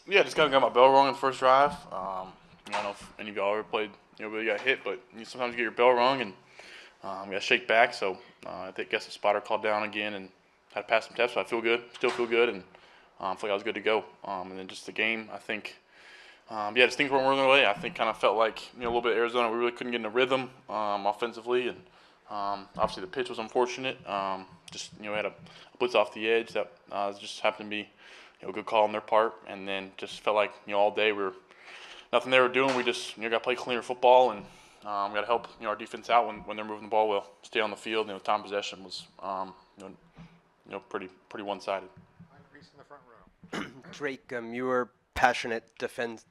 Yeah, just kind of got my bell rung in the first drive. I don't know if any of y'all ever played, really got hit, but you sometimes get your bell rung and got to shake back. So guess the spotter called down again and had to pass some tests. So I feel good, still feel good, and feel like I was good to go. And then just the game, I think, just things weren't going their way. I think kind of felt like a little bit of Arizona. We really couldn't get in a rhythm offensively, and obviously the pitch was unfortunate. We had a blitz off the edge that just happened to be a good call on their part, and then just felt like all day we were nothing they were doing. We just got to play cleaner football and got to help our defense out when they're moving the ball well. Stay on the field. Time possession was pretty one-sided. Drake, you were passionate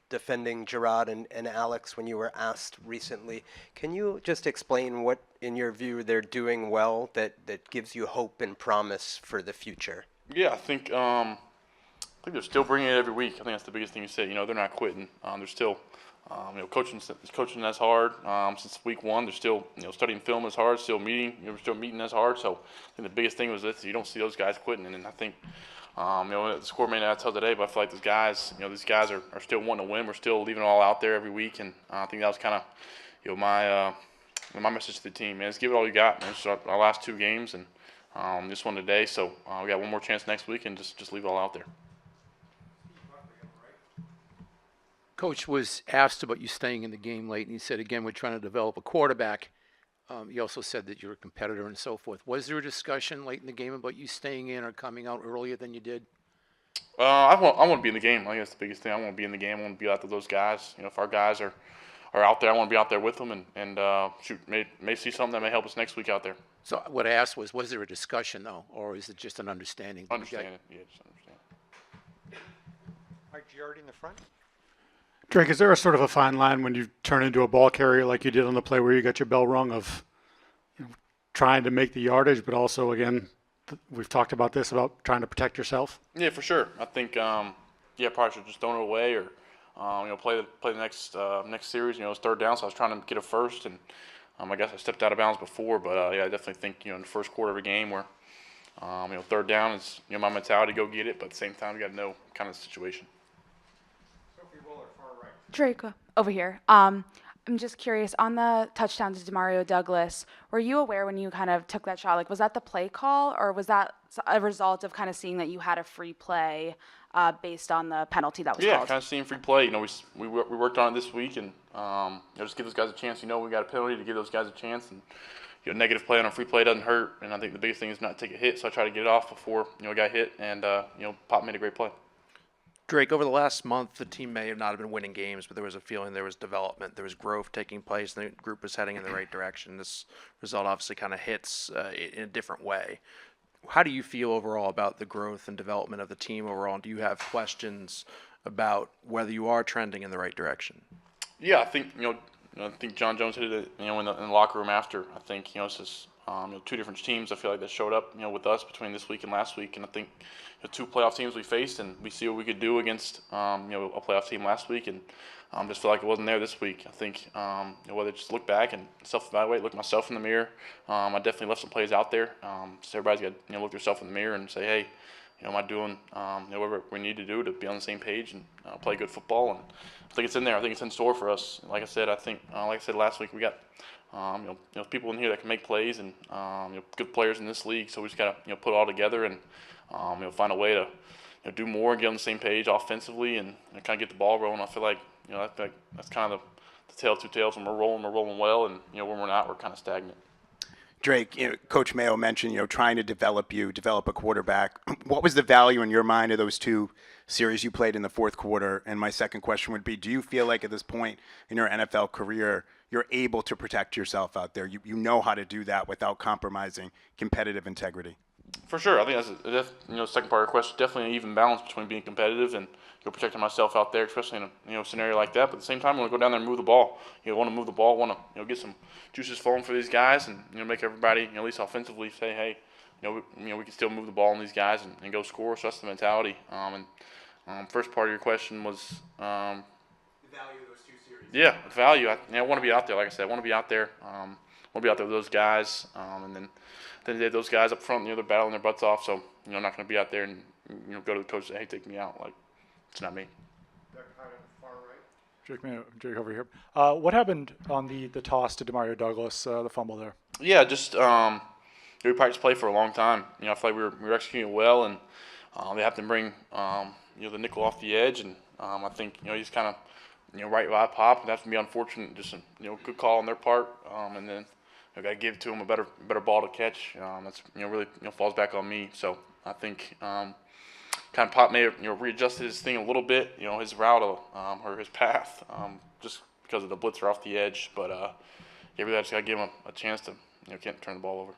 defending Jerod and Alex when you were asked recently. Can you just explain what, in your view, they're doing well that gives you hope and promise for the future? Yeah, I think they're still bringing it every week. I think that's the biggest thing you say. They're not quitting. They're still, coaching as hard since week one. They're still, studying film as hard. Still meeting. We're still meeting as hard. So I think the biggest thing was this: you don't see those guys quitting. And I think, the score may not tell today, but I feel like these guys are still wanting to win. We're still leaving it all out there every week, and I think that was kind of, my message to the team. Man, just give it all you got. Man, it's our last two games and this one today. So we got one more chance next week, and just leave it all out there. Coach was asked about you staying in the game late, and he said, again, we're trying to develop a quarterback. He also said that you're a competitor and so forth. Was there a discussion late in the game about you staying in or coming out earlier than you did? I want to be in the game. I think that's the biggest thing. I want to be in the game. I want to be out with those guys. If our guys are out there, I want to be out there with them and may see something that may help us next week out there. So what I asked was there a discussion, though, or is it just an understanding? Understand it. Yeah, just understand. All right, Jerod in the front. Drake, is there a sort of a fine line when you turn into a ball carrier like you did on the play where you got your bell rung of trying to make the yardage, but also, again, we've talked about this, about trying to protect yourself? Yeah, for sure. I think, probably should just throw it away or, play the next series. It's third down, so I was trying to get it first, and I guess I stepped out of bounds before, but I definitely think, in the first quarter of a game where, third down is, my mentality to go get it, but at the same time, you got to know kind of the situation. Drake, over here. I'm just curious, on the touchdown to Demario Douglas, were you aware when you kind of took that shot? Like, was that the play call, or was that a result of kind of seeing that you had a free play based on the penalty that was called? Yeah, kind of seeing free play. We worked on it this week, and just give those guys a chance. We got a penalty to give those guys a chance, and negative play on a free play doesn't hurt. And I think the biggest thing is not to take a hit. So I try to get it off before I got hit, and Pop made a great play. Drake, over the last month, the team may have not been winning games, but there was a feeling there was development, there was growth taking place, and the group was heading in the right direction. This result obviously kind of hits in a different way. How do you feel overall about the growth and development of the team overall? And do you have questions about whether you are trending in the right direction? Yeah, I think I think John Jones hit it in the locker room after. I think it's just two different teams. I feel like that showed up with us between this week and last week, and I think two playoff teams we faced, and we see what we could do against a playoff team last week, and just feel like it wasn't there this week. I think whether just look back and self-evaluate, look myself in the mirror. I definitely left some plays out there. So everybody's got to look themselves in the mirror and say, hey, am I doing whatever we need to do to be on the same page and play good football? And I think it's in there. I think it's in store for us. Like I said, last week, we got people in here that can make plays and good players in this league. So we just got to put it all together and find a way to do more and get on the same page offensively and kind of get the ball rolling. I feel like that's kind of the tale of two tales. When we're rolling well, and when we're not, we're kind of stagnant. Drake, Coach Mayo mentioned, trying to develop a quarterback. What was the value in your mind of those two series you played in the fourth quarter? And my second question would be, do you feel like at this point in your NFL career, you're able to protect yourself out there? You know how to do that without compromising competitive integrity? For sure. I think that's the second part of your question. Definitely an even balance between being competitive and protecting myself out there, especially in a scenario like that. But at the same time, I want to go down there and move the ball. Want to move the ball, want to get some juices flowing for these guys, and make everybody at least offensively say, hey, we can still move the ball on these guys and go score. So that's the mentality. First part of your question was the value of those two series. Yeah, the value. I want to be out there. Like I said, I want to be out there. I want to be out there with those guys, and then those guys up front, they're battling their butts off. So I'm not going to be out there and go to the coach and say, hey, take me out. Like, it's not me. Jake over here. What happened on the toss to Demario Douglas, the fumble there? Yeah, just we practiced play for a long time. I feel like we were executing well, and they have to bring the nickel off the edge, and I think he's kind of right by pop, and that's gonna be unfortunate. Just good call on their part, and then I got to give to him a better ball to catch. That's really falls back on me. So I think kind of Pop may have readjusted his thing a little bit, his route or his path, just because of the blitzer off the edge. But yeah, really just got to give him a chance to can't turn the ball over.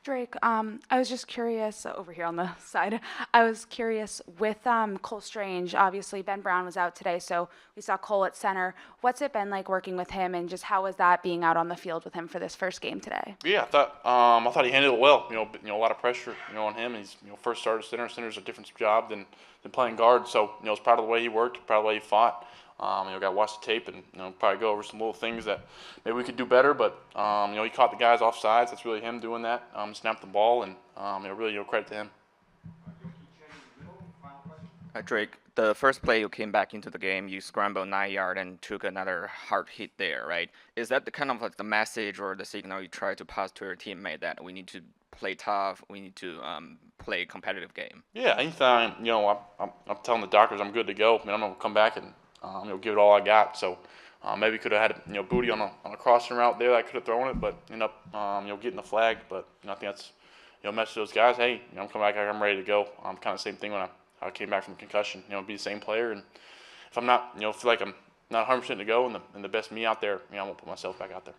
Drake, I was just curious, over here on the side, I was curious with Cole Strange, obviously Ben Brown was out today, so we saw Cole at center. What's it been like working with him, and just how was that being out on the field with him for this first game today? Yeah, I thought he handled it well. A lot of pressure on him. He's first starter center. Center's a different job than playing guard. So I was proud of the way he worked, proud of the way he fought. Got to watch the tape and probably go over some little things that maybe we could do better. But he caught the guys off sides. That's really him doing that. Snapped the ball, and really credit to him. Drake, the first play you came back into the game, you scrambled 9 yards and took another hard hit there, right? Is that the kind of like the message or the signal you try to pass to your teammate that we need to play tough, we need to play a competitive game? Yeah, anytime I'm telling the doctors I'm good to go. I'm gonna come back and give it all I got. So maybe could have had Booty on a crossing route there. I could have thrown it, but end up getting the flag. But I think that's message to those guys. Hey, I'm coming back. I'm ready to go. Kind of same thing when I came back from concussion. Be the same player. And if I'm not feel like I'm not 100% to go and the best me out there, I won't put myself back out there.